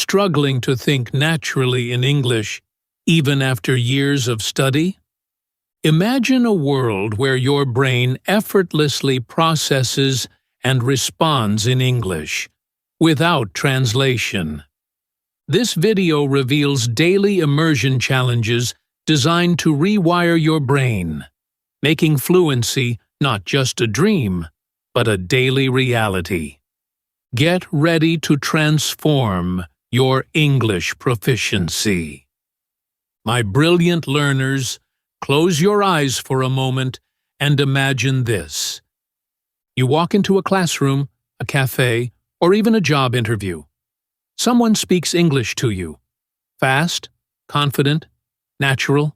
Struggling to think naturally in English, even after years of study? Imagine a world where your brain effortlessly processes and responds in English, without translation. This video reveals daily immersion challenges designed to rewire your brain, making fluency not just a dream, but a daily reality. Get ready to transform your English proficiency. My brilliant learners, close your eyes for a moment and imagine this. You walk into a classroom, a cafe, or even a job interview. Someone speaks English to you. Fast, confident, natural,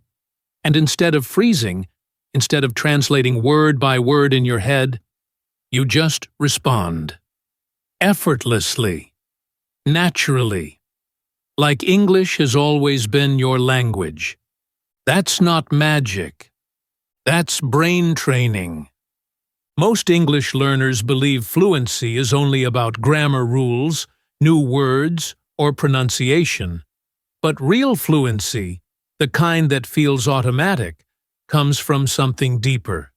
and instead of freezing, instead of translating word by word in your head, you just respond. Effortlessly. Naturally. Like English has always been your language. That's not magic. That's brain training. Most English learners believe fluency is only about grammar rules, new words, or pronunciation. But real fluency, the kind that feels automatic, comes from something deeper.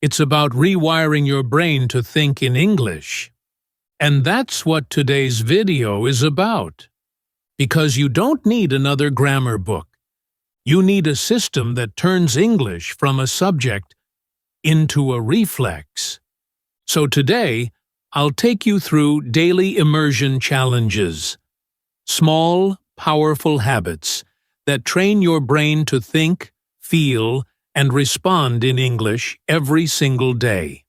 It's about rewiring your brain to think in English. And that's what today's video is about. Because you don't need another grammar book. You need a system that turns English from a subject into a reflex. So today, I'll take you through daily immersion challenges. Small, powerful habits that train your brain to think, feel, and respond in English every single day.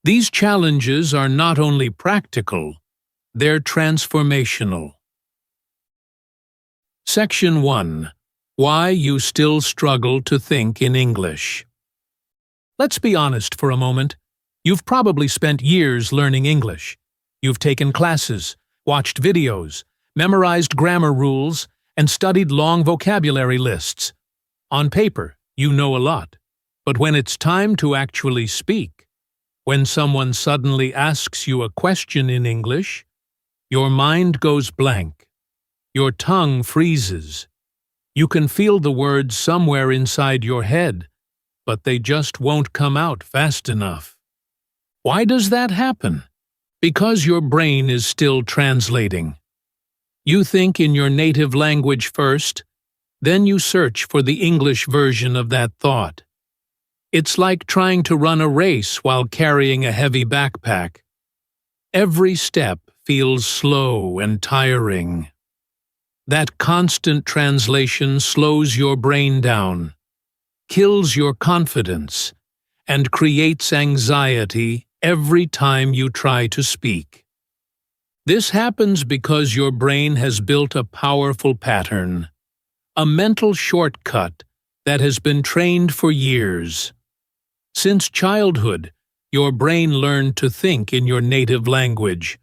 These challenges are not only practical, they're transformational. Section 1. Why you still struggle to think in English. Let's be honest for a moment. You've probably spent years learning English. You've taken classes, watched videos, memorized grammar rules, and studied long vocabulary lists. On paper, you know a lot. But when it's time to actually speak, when someone suddenly asks you a question in English, your mind goes blank. Your tongue freezes. You can feel the words somewhere inside your head, but they just won't come out fast enough. Why does that happen? Because your brain is still translating. You think in your native language first, then you search for the English version of that thought. It's like trying to run a race while carrying a heavy backpack. Every step feels slow and tiring. That constant translation slows your brain down, kills your confidence, and creates anxiety every time you try to speak. This happens because your brain has built a powerful pattern, a mental shortcut that has been trained for years. Since childhood, your brain learned to think in your native language.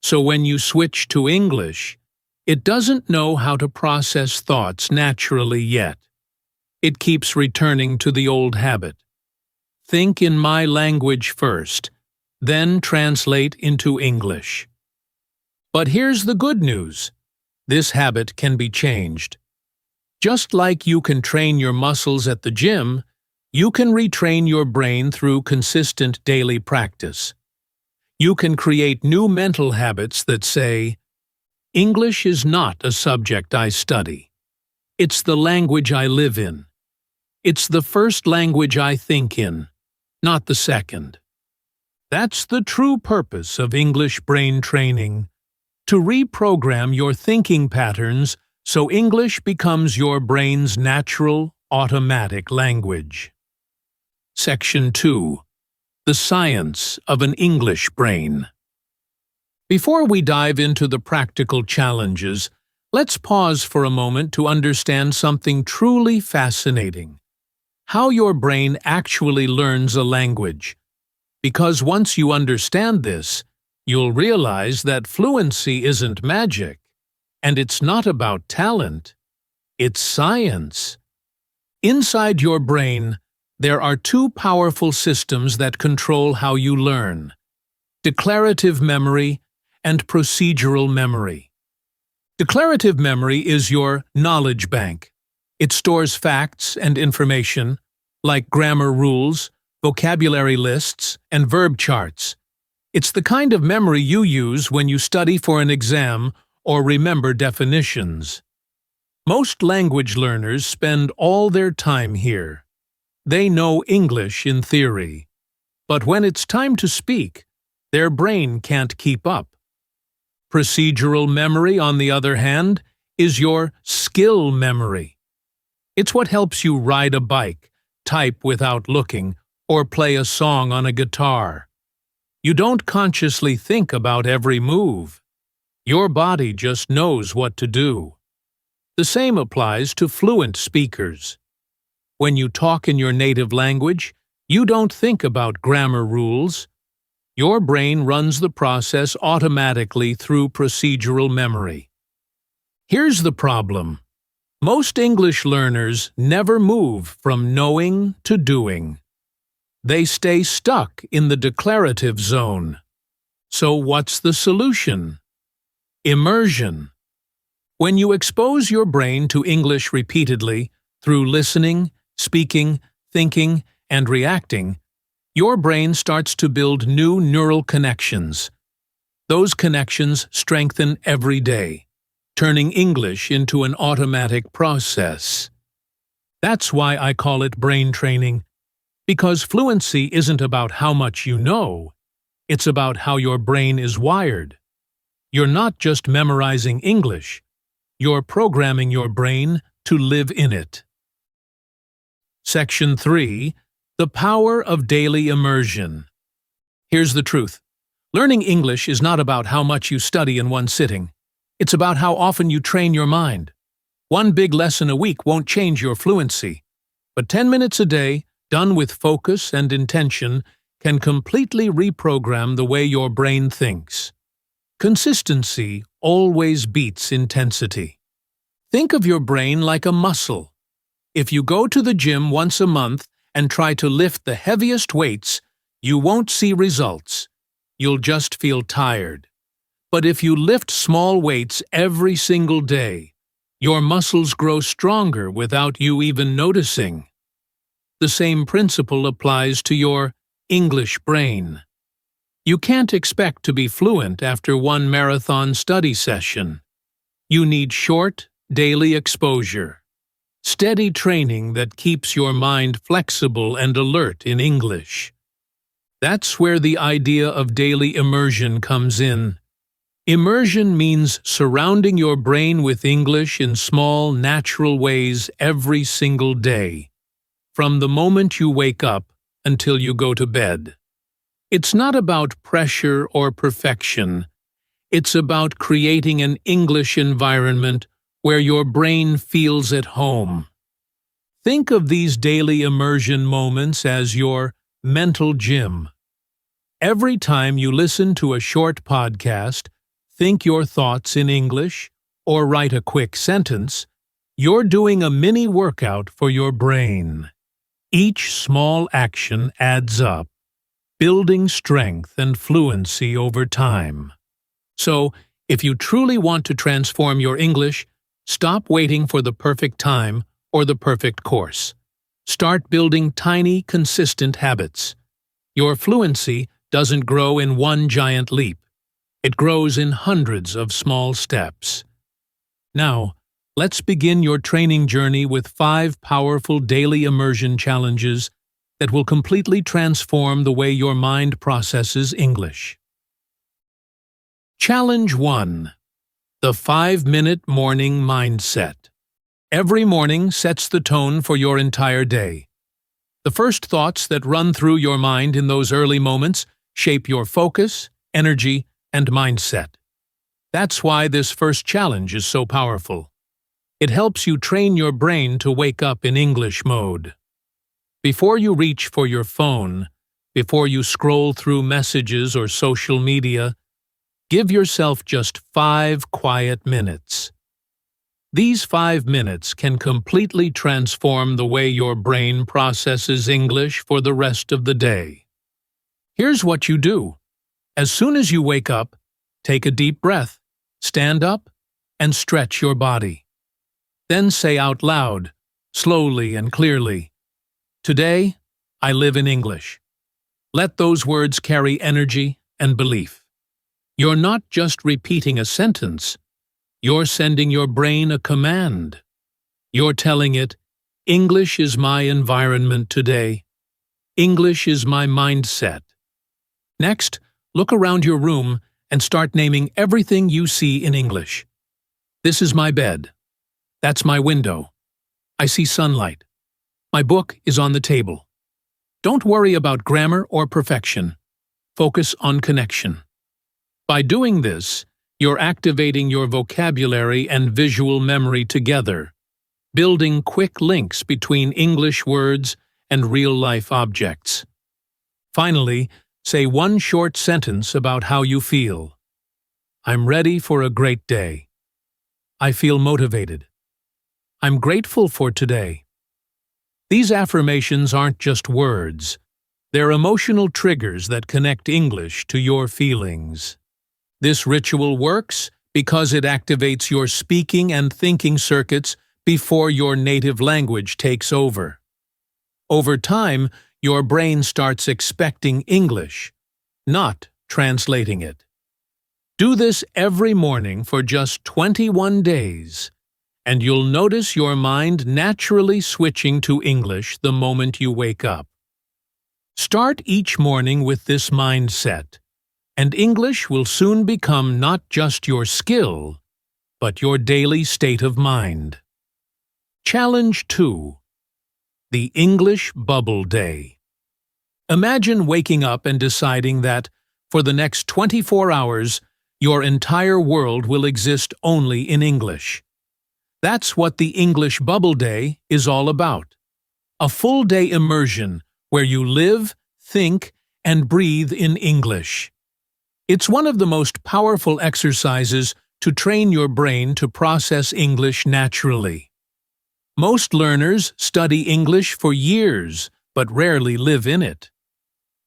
So when you switch to English, it doesn't know how to process thoughts naturally yet. It keeps returning to the old habit. Think in my language first, then translate into English. But here's the good news. This habit can be changed. Just like you can train your muscles at the gym, you can retrain your brain through consistent daily practice. You can create new mental habits that say, English is not a subject I study. It's the language I live in. It's the first language I think in, not the second. That's the true purpose of English brain training, to reprogram your thinking patterns so English becomes your brain's natural, automatic language. Section 2. The Science of an English Brain. Before we dive into the practical challenges, let's pause for a moment to understand something truly fascinating. How your brain actually learns a language. Because once you understand this, you'll realize that fluency isn't magic, and it's not about talent. It's science. Inside your brain, there are two powerful systems that control how you learn: declarative memory and procedural memory. Declarative memory is your knowledge bank. It stores facts and information, like grammar rules, vocabulary lists, and verb charts. It's the kind of memory you use when you study for an exam or remember definitions. Most language learners spend all their time here. They know English in theory, but when it's time to speak, their brain can't keep up. Procedural memory, on the other hand, is your skill memory. It's what helps you ride a bike, type without looking, or play a song on a guitar. You don't consciously think about every move. Your body just knows what to do. The same applies to fluent speakers. When you talk in your native language, you don't think about grammar rules. Your brain runs the process automatically through procedural memory. Here's the problem. Most English learners never move from knowing to doing. They stay stuck in the declarative zone. So what's the solution? Immersion. When you expose your brain to English repeatedly, through listening, speaking, thinking, and reacting, your brain starts to build new neural connections. Those connections strengthen every day, turning English into an automatic process. That's why I call it brain training, because fluency isn't about how much you know, it's about how your brain is wired. You're not just memorizing English, you're programming your brain to live in it. Section 3. The power of daily immersion. Here's the truth. Learning English is not about how much you study in one sitting. It's about how often you train your mind. One big lesson a week won't change your fluency, but 10 minutes a day, done with focus and intention, can completely reprogram the way your brain thinks. Consistency always beats intensity. Think of your brain like a muscle. If you go to the gym once a month and try to lift the heaviest weights, you won't see results. You'll just feel tired. But if you lift small weights every single day, your muscles grow stronger without you even noticing. The same principle applies to your English brain. You can't expect to be fluent after one marathon study session. You need short, daily exposure. Steady training that keeps your mind flexible and alert in English. That's where the idea of daily immersion comes in. Immersion means surrounding your brain with English in small, natural ways every single day, from the moment you wake up until you go to bed. It's not about pressure or perfection. It's about creating an English environment where your brain feels at home. Think of these daily immersion moments as your mental gym. Every time you listen to a short podcast, think your thoughts in English, or write a quick sentence, you're doing a mini workout for your brain. Each small action adds up, building strength and fluency over time. So, if you truly want to transform your English, stop waiting for the perfect time or the perfect course. Start building tiny, consistent habits. Your fluency doesn't grow in one giant leap. It grows in hundreds of small steps. Now, let's begin your training journey with 5 powerful daily immersion challenges that will completely transform the way your mind processes English. Challenge 1. The 5-minute morning mindset. Every morning sets the tone for your entire day. The first thoughts that run through your mind in those early moments shape your focus, energy, and mindset. That's why this first challenge is so powerful. It helps you train your brain to wake up in English mode. Before you reach for your phone, before you scroll through messages or social media, give yourself just 5 quiet minutes. These 5 minutes can completely transform the way your brain processes English for the rest of the day. Here's what you do. As soon as you wake up, take a deep breath, stand up, and stretch your body. Then say out loud, slowly and clearly, "Today, I live in English." Let those words carry energy and belief. You're not just repeating a sentence, you're sending your brain a command. You're telling it, "English is my environment today. English is my mindset." Next, look around your room and start naming everything you see in English. This is my bed. That's my window. I see sunlight. My book is on the table. Don't worry about grammar or perfection. Focus on connection. By doing this, you're activating your vocabulary and visual memory together, building quick links between English words and real-life objects. Finally, say one short sentence about how you feel. I'm ready for a great day. I feel motivated. I'm grateful for today. These affirmations aren't just words. They're emotional triggers that connect English to your feelings. This ritual works because it activates your speaking and thinking circuits before your native language takes over. Over time, your brain starts expecting English, not translating it. Do this every morning for just 21 days, and you'll notice your mind naturally switching to English the moment you wake up. Start each morning with this mindset, and English will soon become not just your skill, but your daily state of mind. Challenge 2. The English Bubble Day. Imagine waking up and deciding that, for the next 24 hours, your entire world will exist only in English. That's what the English Bubble Day is all about. A full-day immersion where you live, think, and breathe in English. It's one of the most powerful exercises to train your brain to process English naturally. Most learners study English for years, but rarely live in it.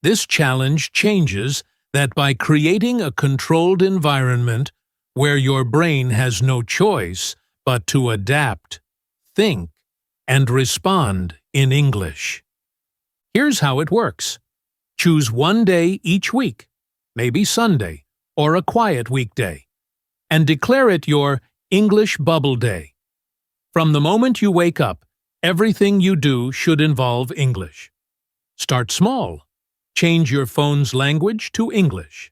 This challenge changes that by creating a controlled environment where your brain has no choice but to adapt, think, and respond in English. Here's how it works. Choose one day each week, maybe Sunday or a quiet weekday, and declare it your English Bubble Day. From the moment you wake up, everything you do should involve English. Start small. Change your phone's language to English.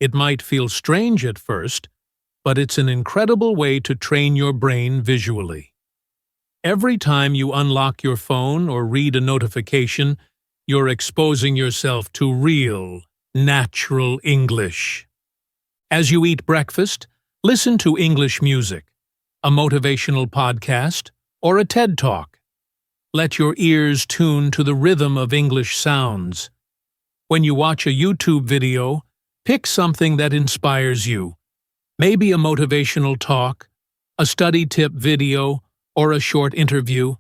It might feel strange at first, but it's an incredible way to train your brain visually. Every time you unlock your phone or read a notification, you're exposing yourself to real, natural English. As you eat breakfast, listen to English music, a motivational podcast, or a TED Talk. Let your ears tune to the rhythm of English sounds. When you watch a YouTube video, pick something that inspires you. Maybe a motivational talk, a study tip video, or a short interview.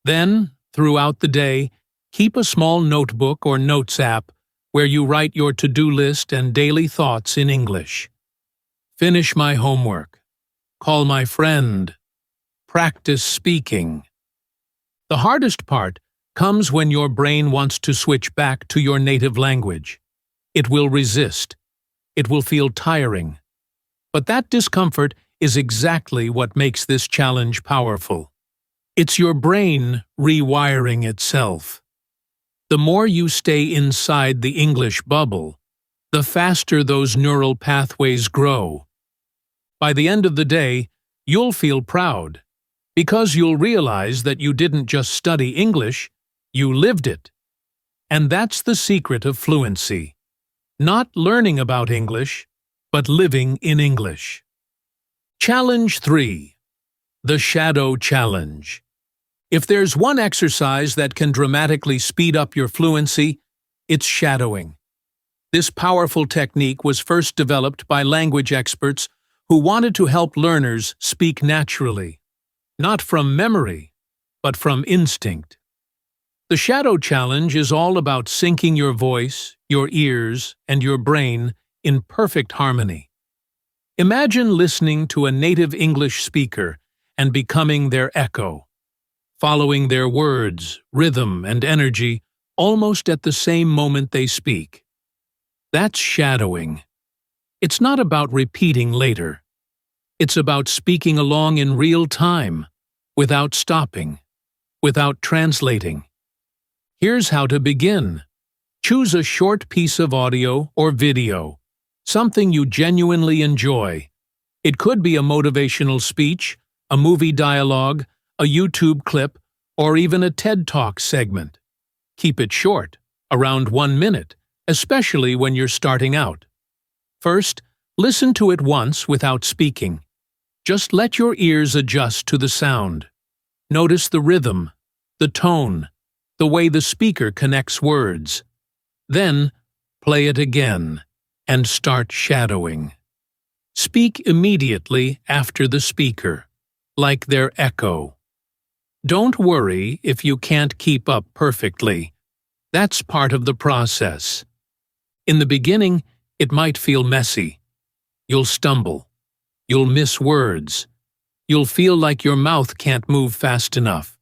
Then, throughout the day, keep a small notebook or notes app where you write your to-do list and daily thoughts in English. Finish my homework. Call my friend. Practice speaking. The hardest part comes when your brain wants to switch back to your native language. It will resist. It will feel tiring. But that discomfort is exactly what makes this challenge powerful. It's your brain rewiring itself. The more you stay inside the English bubble, the faster those neural pathways grow. By the end of the day, you'll feel proud, because you'll realize that you didn't just study English, you lived it. And that's the secret of fluency. Not learning about English, but living in English. Challenge 3. The Shadow Challenge. If there's one exercise that can dramatically speed up your fluency, it's shadowing. This powerful technique was first developed by language experts who wanted to help learners speak naturally, not from memory, but from instinct. The Shadow Challenge is all about syncing your voice, your ears, and your brain in perfect harmony. Imagine listening to a native English speaker and becoming their echo, following their words, rhythm, and energy almost at the same moment they speak. That's shadowing. It's not about repeating later. It's about speaking along in real time, without stopping, without translating. Here's how to begin. Choose a short piece of audio or video, something you genuinely enjoy. It could be a motivational speech, a movie dialogue, a YouTube clip, or even a TED Talk segment. Keep it short, around 1 minute, especially when you're starting out. First, listen to it once without speaking. Just let your ears adjust to the sound. Notice the rhythm, the tone, the way the speaker connects words. Then, play it again and start shadowing. Speak immediately after the speaker, like their echo. Don't worry if you can't keep up perfectly. That's part of the process. In the beginning, it might feel messy. You'll stumble. You'll miss words. You'll feel like your mouth can't move fast enough.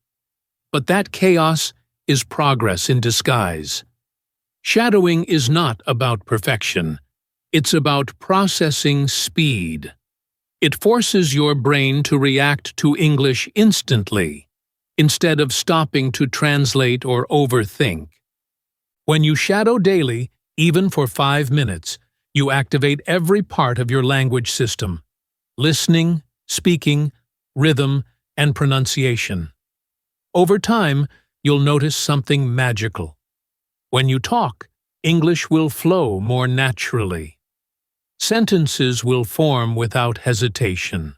But that chaos is progress in disguise. Shadowing is not about perfection. It's about processing speed. It forces your brain to react to English instantly, instead of stopping to translate or overthink. When you shadow daily, even for 5 minutes, you activate every part of your language system: listening, speaking, rhythm, and pronunciation. Over time, you'll notice something magical. When you talk, English will flow more naturally. Sentences will form without hesitation.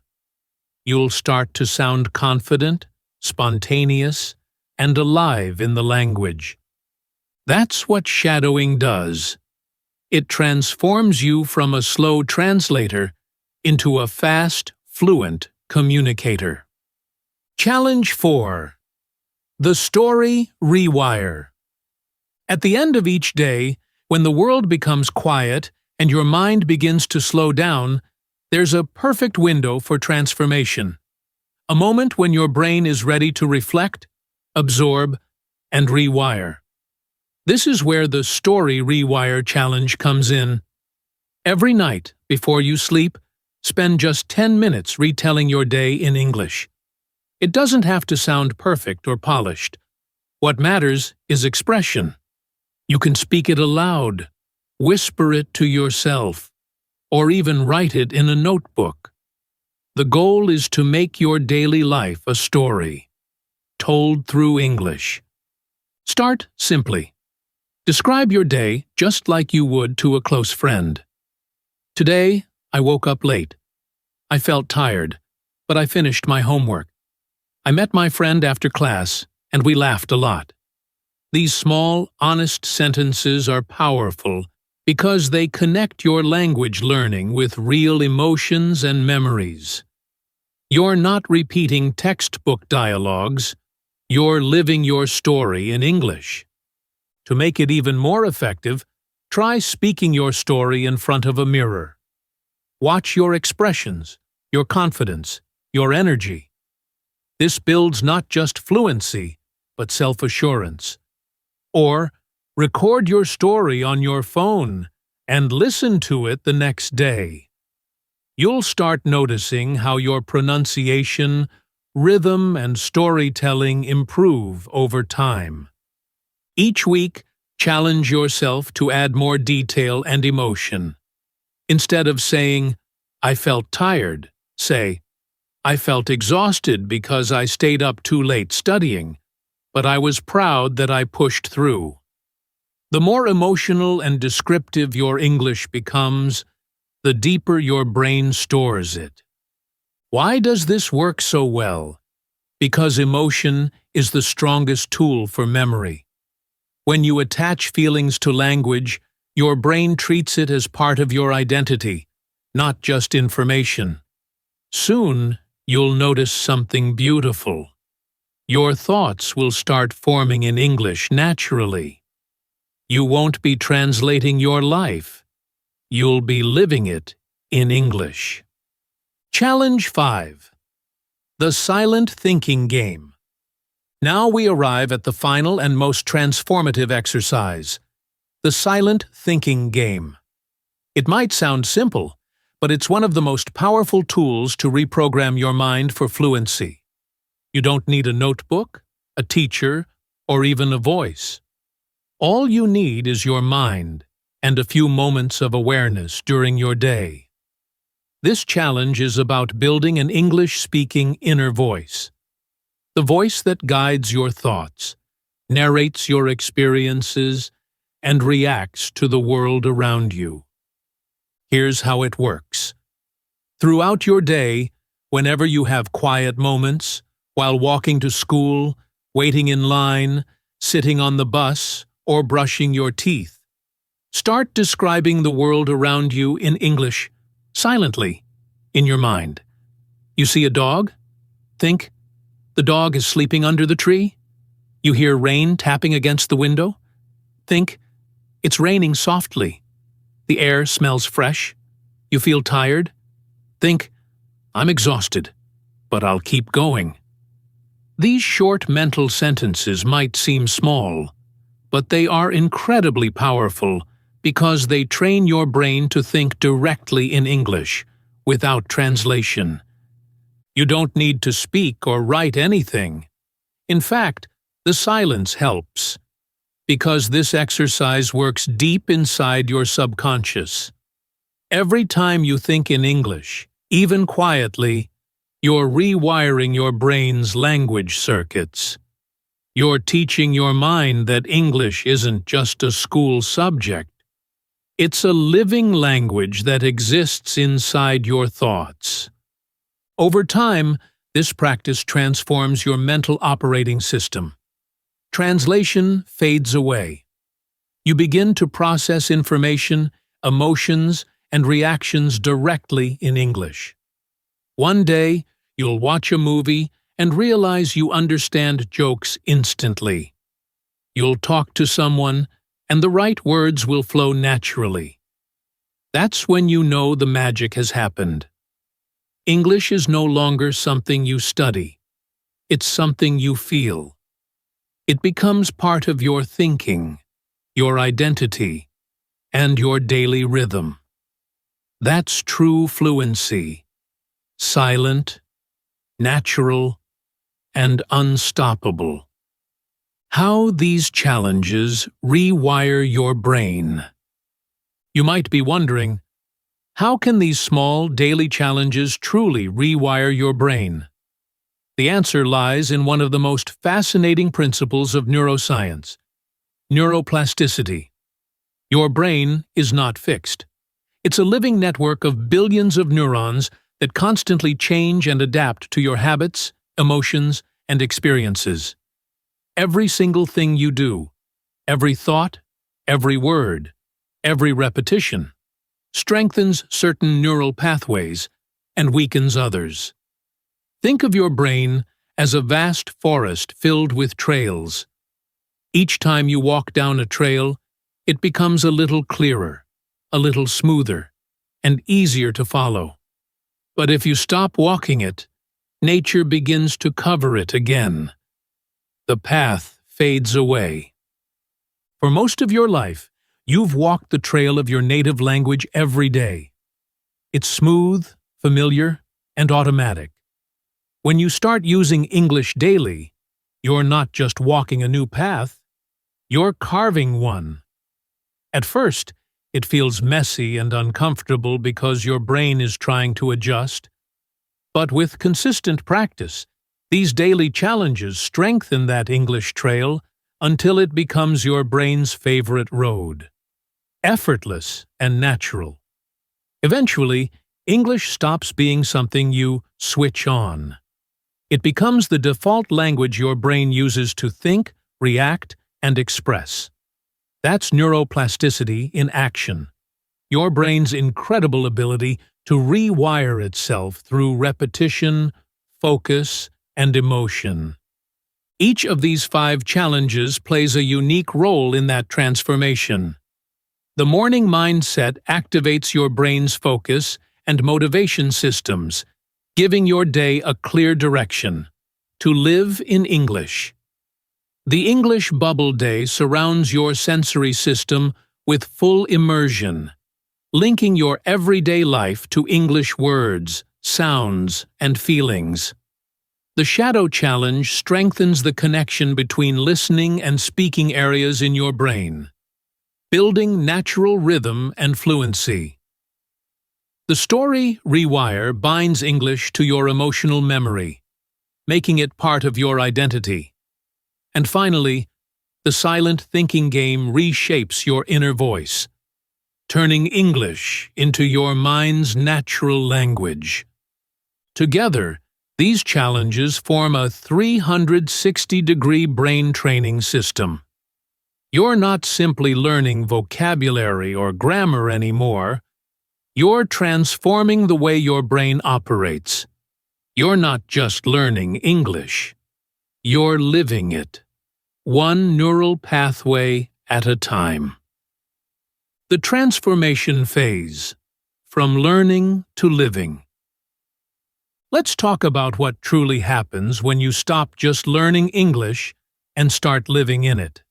You'll start to sound confident, spontaneous, and alive in the language. That's what shadowing does. It transforms you from a slow translator into a fast, fluent communicator. Challenge 4. The Story Rewire. At the end of each day, when the world becomes quiet and your mind begins to slow down, there's a perfect window for transformation. A moment when your brain is ready to reflect, absorb, and rewire. This is where the Story Rewire Challenge comes in. Every night, before you sleep, spend just 10 minutes retelling your day in English. It doesn't have to sound perfect or polished. What matters is expression. You can speak it aloud, whisper it to yourself, or even write it in a notebook. The goal is to make your daily life a story, told through English. Start simply. Describe your day just like you would to a close friend. Today, I woke up late. I felt tired, but I finished my homework. I met my friend after class, and we laughed a lot. These small, honest sentences are powerful because they connect your language learning with real emotions and memories. You're not repeating textbook dialogues, you're living your story in English. To make it even more effective, try speaking your story in front of a mirror. Watch your expressions, your confidence, your energy. This builds not just fluency, but self-assurance. Or, record your story on your phone and listen to it the next day. You'll start noticing how your pronunciation, rhythm, and storytelling improve over time. Each week, challenge yourself to add more detail and emotion. Instead of saying, "I felt tired," say, "I felt exhausted because I stayed up too late studying, but I was proud that I pushed through." The more emotional and descriptive your English becomes, the deeper your brain stores it. Why does this work so well? Because emotion is the strongest tool for memory. When you attach feelings to language, your brain treats it as part of your identity, not just information. Soon, you'll notice something beautiful. Your thoughts will start forming in English naturally. You won't be translating your life. You'll be living it in English. Challenge 5. The Silent Thinking Game. Now we arrive at the final and most transformative exercise, the Silent Thinking Game. It might sound simple, but it's one of the most powerful tools to reprogram your mind for fluency. You don't need a notebook, a teacher, or even a voice. All you need is your mind and a few moments of awareness during your day. This challenge is about building an English-speaking inner voice. The voice that guides your thoughts, narrates your experiences, and reacts to the world around you. Here's how it works. Throughout your day, whenever you have quiet moments, while walking to school, waiting in line, sitting on the bus, or brushing your teeth, start describing the world around you in English, silently, in your mind. You see a dog? Think, the dog is sleeping under the tree. You hear rain tapping against the window? Think, it's raining softly. The air smells fresh. You feel tired? Think, I'm exhausted, but I'll keep going. These short mental sentences might seem small, but they are incredibly powerful because they train your brain to think directly in English, without translation. You don't need to speak or write anything. In fact, the silence helps, because this exercise works deep inside your subconscious. Every time you think in English, even quietly, you're rewiring your brain's language circuits. You're teaching your mind that English isn't just a school subject. It's a living language that exists inside your thoughts. Over time, this practice transforms your mental operating system. Translation fades away. You begin to process information, emotions, and reactions directly in English. One day, you'll watch a movie and realize you understand jokes instantly. You'll talk to someone, and the right words will flow naturally. That's when you know the magic has happened. English is no longer something you study. It's something you feel. It becomes part of your thinking, your identity, and your daily rhythm. That's true fluency. Silent, natural, and unstoppable. How these challenges rewire your brain. You might be wondering, how can these small daily challenges truly rewire your brain? The answer lies in one of the most fascinating principles of neuroscience, neuroplasticity. Your brain is not fixed. It's a living network of billions of neurons that constantly change and adapt to your habits, emotions, and experiences. Every single thing you do, every thought, every word, every repetition, strengthens certain neural pathways and weakens others. Think of your brain as a vast forest filled with trails. Each time you walk down a trail, it becomes a little clearer, a little smoother, and easier to follow. But if you stop walking it, nature begins to cover it again. The path fades away. For most of your life, you've walked the trail of your native language every day. It's smooth, familiar, and automatic. When you start using English daily, you're not just walking a new path, you're carving one. At first, it feels messy and uncomfortable because your brain is trying to adjust. But with consistent practice, these daily challenges strengthen that English trail until it becomes your brain's favorite road. Effortless and natural. Eventually, English stops being something you switch on. It becomes the default language your brain uses to think, react, and express. That's neuroplasticity in action. Your brain's incredible ability to rewire itself through repetition, focus, and emotion. Each of these 5 challenges plays a unique role in that transformation. The morning mindset activates your brain's focus and motivation systems, giving your day a clear direction. To live in English. The English Bubble Day surrounds your sensory system with full immersion, linking your everyday life to English words, sounds, and feelings. The Shadow Challenge strengthens the connection between listening and speaking areas in your brain, building natural rhythm and fluency. The story Rewire binds English to your emotional memory, making it part of your identity. And finally, the silent thinking game reshapes your inner voice, turning English into your mind's natural language. Together, these challenges form a 360-degree brain training system. You're not simply learning vocabulary or grammar anymore. You're transforming the way your brain operates. You're not just learning English. You're living it, one neural pathway at a time. The transformation phase, from learning to living. Let's talk about what truly happens when you stop just learning English and start living in it.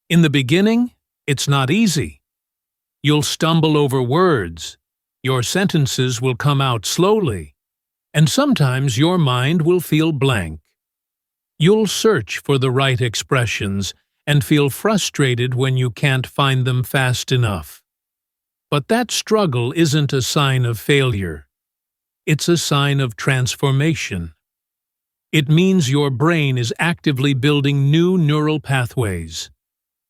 In the beginning, it's not easy. You'll stumble over words, your sentences will come out slowly, and sometimes your mind will feel blank. You'll search for the right expressions and feel frustrated when you can't find them fast enough. But that struggle isn't a sign of failure. It's a sign of transformation. It means your brain is actively building new neural pathways.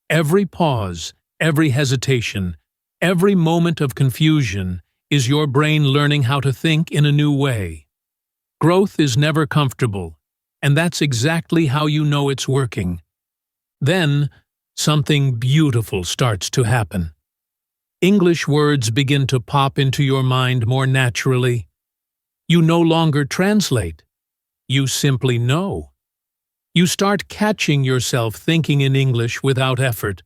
Every pause, every hesitation, every moment of confusion is your brain learning how to think in a new way. Growth is never comfortable, and that's exactly how you know it's working. Then, something beautiful starts to happen. English words begin to pop into your mind more naturally. You no longer translate. You simply know. You start catching yourself thinking in English without effort,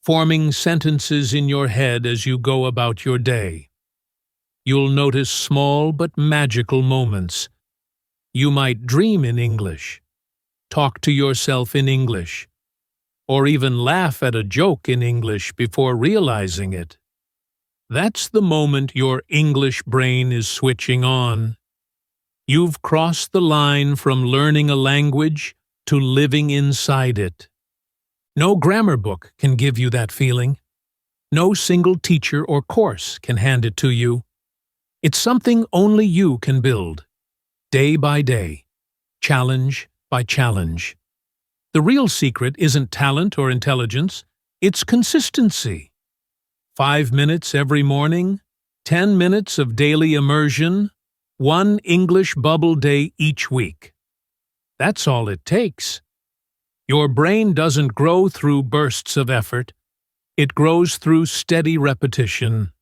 forming sentences in your head as you go about your day. You'll notice small but magical moments. You might dream in English, talk to yourself in English, or even laugh at a joke in English before realizing it. That's the moment your English brain is switching on. You've crossed the line from learning a language to living inside it. No grammar book can give you that feeling. No single teacher or course can hand it to you. It's something only you can build, day by day, challenge by challenge. The real secret isn't talent or intelligence, it's consistency. 5 minutes every morning, 10 minutes of daily immersion, 1 English bubble day each week. That's all it takes. Your brain doesn't grow through bursts of effort. It grows through steady repetition.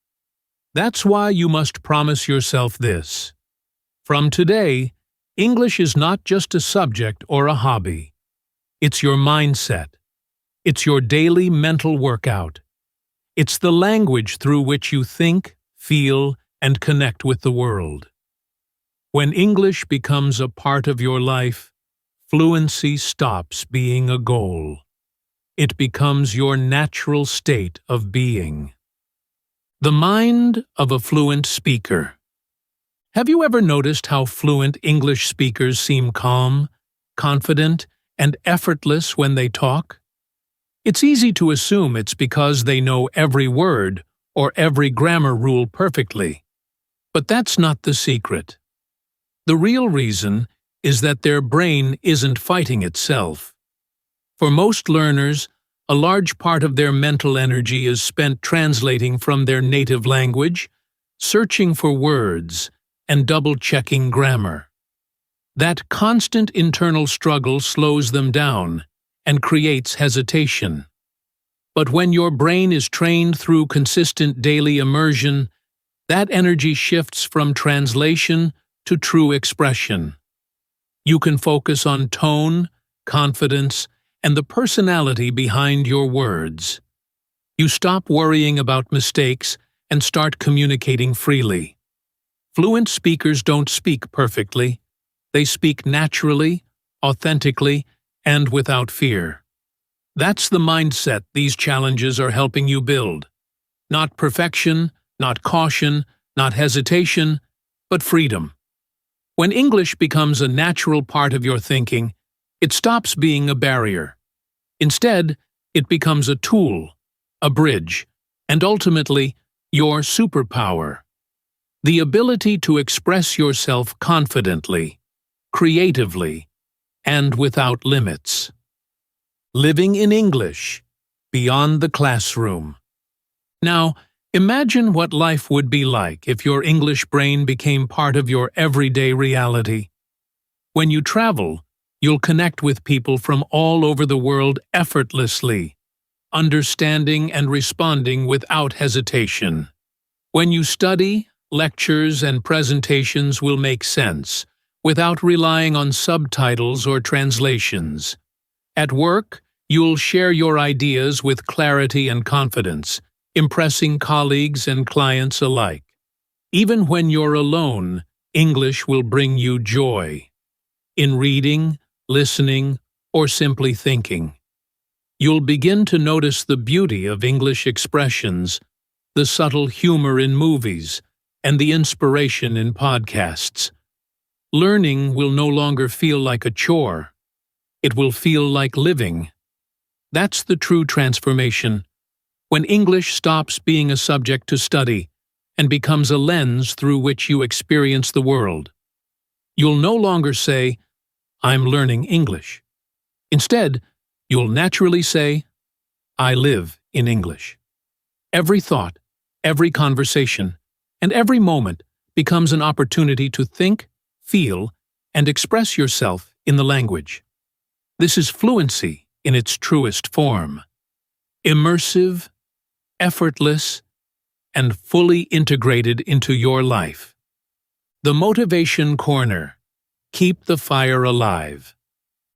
That's why you must promise yourself this. From today, English is not just a subject or a hobby. It's your mindset. It's your daily mental workout. It's the language through which you think, feel, and connect with the world. When English becomes a part of your life, fluency stops being a goal. It becomes your natural state of being. The mind of a fluent speaker. Have you ever noticed how fluent English speakers seem calm, confident, and effortless when they talk? It's easy to assume it's because they know every word or every grammar rule perfectly. But that's not the secret. The real reason is that their brain isn't fighting itself. For most learners, a large part of their mental energy is spent translating from their native language, searching for words, and double-checking grammar. That constant internal struggle slows them down and creates hesitation. But when your brain is trained through consistent daily immersion, that energy shifts from translation to true expression. You can focus on tone, confidence, and the personality behind your words. You stop worrying about mistakes and start communicating freely. Fluent speakers don't speak perfectly. They speak naturally, authentically, and without fear. That's the mindset these challenges are helping you build. Not perfection, not caution, not hesitation, but freedom. When English becomes a natural part of your thinking, it stops being a barrier. Instead, it becomes a tool, a bridge, and ultimately, your superpower. The ability to express yourself confidently, creatively, and without limits. Living in English, beyond the classroom. Now, imagine what life would be like if your English brain became part of your everyday reality. When you travel, you'll connect with people from all over the world effortlessly, understanding and responding without hesitation. When you study, lectures and presentations will make sense, without relying on subtitles or translations. At work, you'll share your ideas with clarity and confidence, impressing colleagues and clients alike. Even when you're alone, English will bring you joy. In reading, listening, or simply thinking. You'll begin to notice the beauty of English expressions, the subtle humor in movies, and the inspiration in podcasts. Learning will no longer feel like a chore. It will feel like living. That's the true transformation, when English stops being a subject to study and becomes a lens through which you experience the world. You'll no longer say, "I'm learning English." Instead, you'll naturally say, "I live in English." Every thought, every conversation, and every moment becomes an opportunity to think, feel, and express yourself in the language. This is fluency in its truest form. Immersive, effortless, and fully integrated into your life. The Motivation Corner. Keep the fire alive.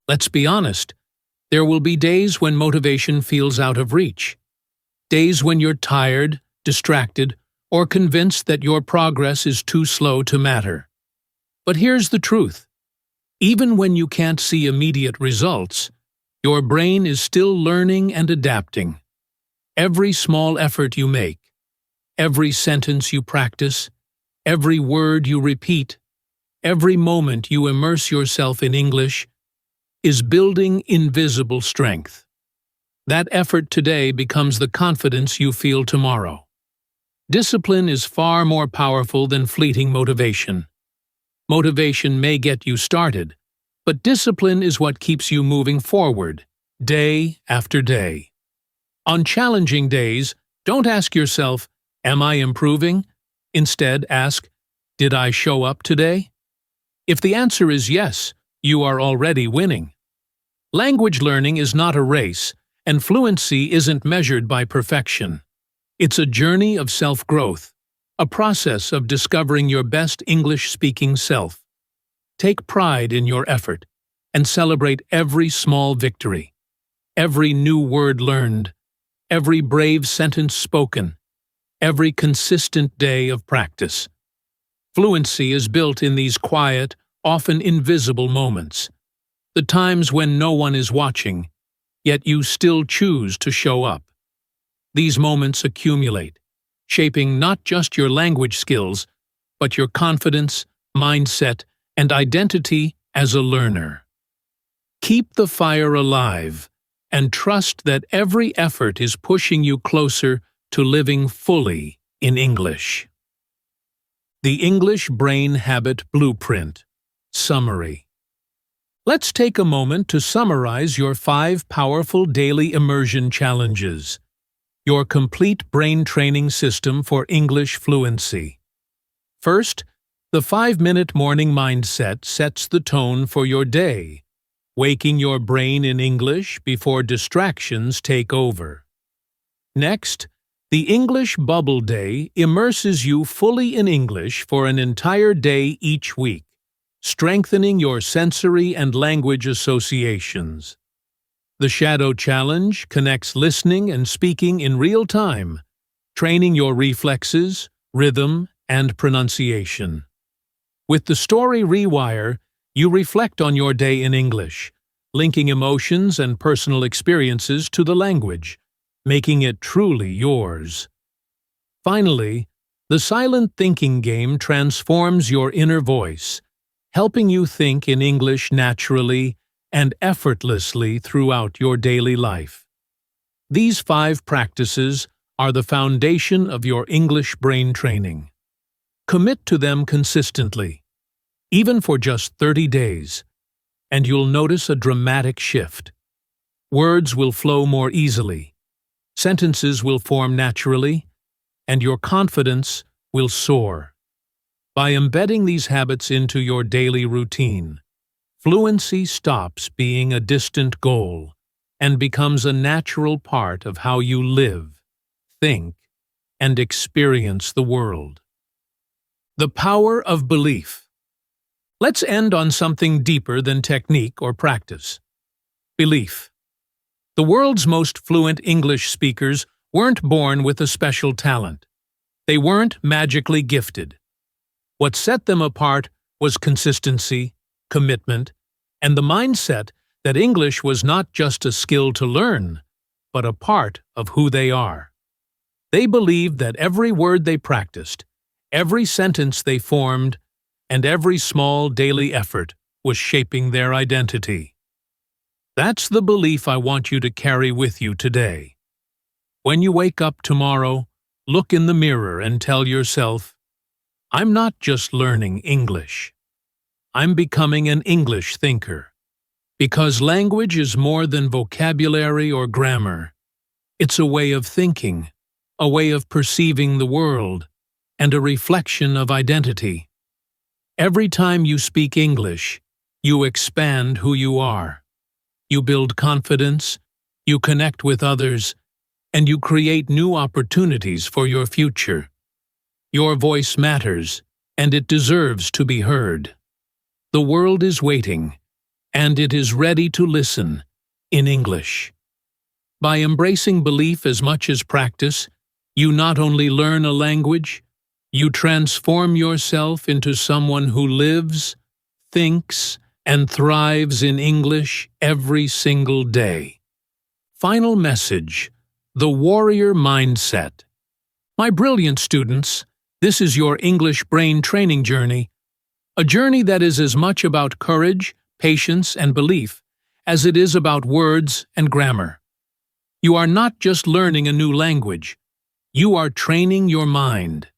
Let's be honest, there will be days when motivation feels out of reach. Days when you're tired, distracted, or convinced that your progress is too slow to matter. But here's the truth. Even when you can't see immediate results, your brain is still learning and adapting. Every small effort you make, every sentence you practice, every word you repeat, every moment you immerse yourself in English is building invisible strength. That effort today becomes the confidence you feel tomorrow. Discipline is far more powerful than fleeting motivation. Motivation may get you started, but discipline is what keeps you moving forward, day after day. On challenging days, don't ask yourself, "Am I improving?" Instead, ask, "Did I show up today?" If the answer is yes, you are already winning. Language learning is not a race, and fluency isn't measured by perfection. It's a journey of self-growth, a process of discovering your best English-speaking self. Take pride in your effort and celebrate every small victory, every new word learned, every brave sentence spoken, every consistent day of practice. Fluency is built in these quiet, often invisible moments, the times when no one is watching, yet you still choose to show up. These moments accumulate, shaping not just your language skills, but your confidence, mindset, and identity as a learner. Keep the fire alive, and trust that every effort is pushing you closer to living fully in English. The English Brain Habit Blueprint. Summary. Let's take a moment to summarize your 5 powerful daily immersion challenges, your complete brain training system for English fluency. First, the 5-minute morning mindset sets the tone for your day, waking your brain in English before distractions take over. Next, the English Bubble Day immerses you fully in English for an entire day each week, strengthening your sensory and language associations. The Shadow Challenge connects listening and speaking in real time, training your reflexes, rhythm, and pronunciation. With the story Rewire, you reflect on your day in English, linking emotions and personal experiences to the language, making it truly yours. Finally, the silent thinking game transforms your inner voice, helping you think in English naturally and effortlessly throughout your daily life. These 5 practices are the foundation of your English brain training. Commit to them consistently, even for just 30 days, and you'll notice a dramatic shift. Words will flow more easily, sentences will form naturally, and your confidence will soar. By embedding these habits into your daily routine, fluency stops being a distant goal and becomes a natural part of how you live, think, and experience the world. The power of belief. Let's end on something deeper than technique or practice. Belief. The world's most fluent English speakers weren't born with a special talent. They weren't magically gifted. What set them apart was consistency, commitment, and the mindset that English was not just a skill to learn, but a part of who they are. They believed that every word they practiced, every sentence they formed, and every small daily effort was shaping their identity. That's the belief I want you to carry with you today. When you wake up tomorrow, look in the mirror and tell yourself, I'm not just learning English. I'm becoming an English thinker. Because language is more than vocabulary or grammar. It's a way of thinking, a way of perceiving the world, and a reflection of identity. Every time you speak English, you expand who you are. You build confidence, you connect with others, and you create new opportunities for your future. Your voice matters, and it deserves to be heard. The world is waiting, and it is ready to listen in English. By embracing belief as much as practice, you not only learn a language, you transform yourself into someone who lives, thinks, and thrives in English every single day. Final message: the warrior mindset. My brilliant students, this is your English brain training journey, a journey that is as much about courage, patience, and belief as it is about words and grammar. You are not just learning a new language, you are training your mind.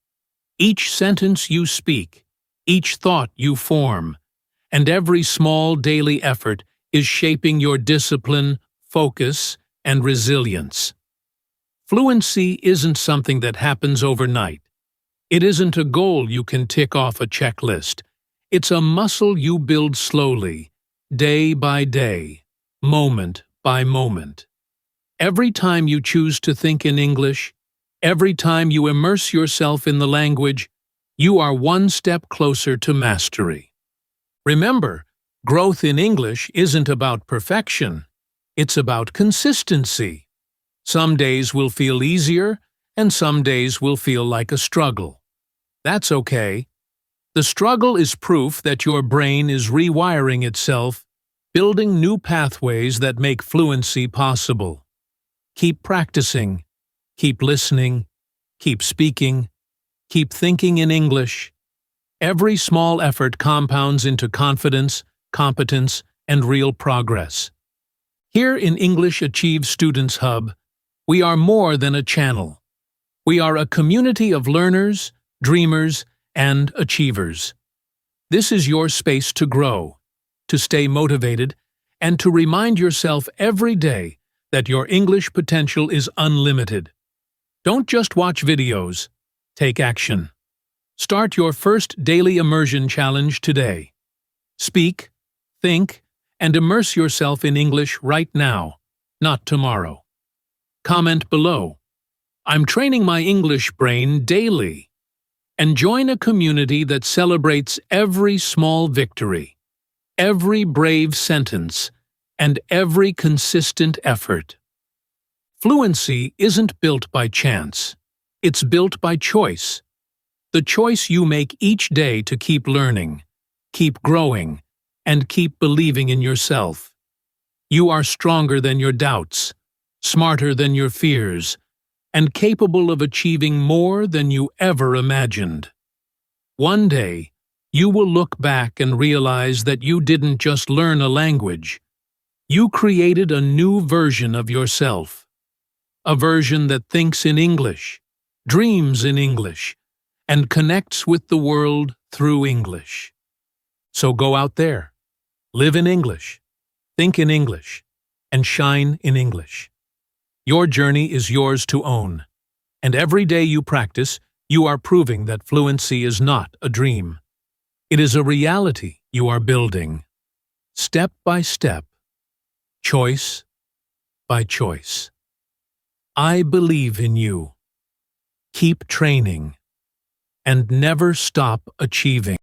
Each sentence you speak, each thought you form, and every small daily effort is shaping your discipline, focus, and resilience. Fluency isn't something that happens overnight. It isn't a goal you can tick off a checklist. It's a muscle you build slowly, day by day, moment by moment. Every time you choose to think in English, every time you immerse yourself in the language, you are one step closer to mastery. Remember, growth in English isn't about perfection. It's about consistency. Some days will feel easier, and some days will feel like a struggle. That's okay. The struggle is proof that your brain is rewiring itself, building new pathways that make fluency possible. Keep practicing, keep listening, keep speaking, keep thinking in English. Every small effort compounds into confidence, competence, and real progress. Here in English Achieve Students Hub, we are more than a channel. We are a community of learners, dreamers, and achievers. This is your space to grow, to stay motivated, and to remind yourself every day that your English potential is unlimited. Don't just watch videos, take action. Start your first daily immersion challenge today. Speak, think, and immerse yourself in English right now, not tomorrow. Comment below, I'm training my English brain daily, and join a community that celebrates every small victory, every brave sentence, and every consistent effort. Fluency isn't built by chance. It's built by choice. The choice you make each day to keep learning, keep growing, and keep believing in yourself. You are stronger than your doubts, smarter than your fears, and capable of achieving more than you ever imagined. One day, you will look back and realize that you didn't just learn a language. You created a new version of yourself. A version that thinks in English, dreams in English, and connects with the world through English. So go out there, live in English, think in English, and shine in English. Your journey is yours to own, and every day you practice, you are proving that fluency is not a dream. It is a reality you are building, step by step, choice by choice. I believe in you. Keep training, and never stop achieving.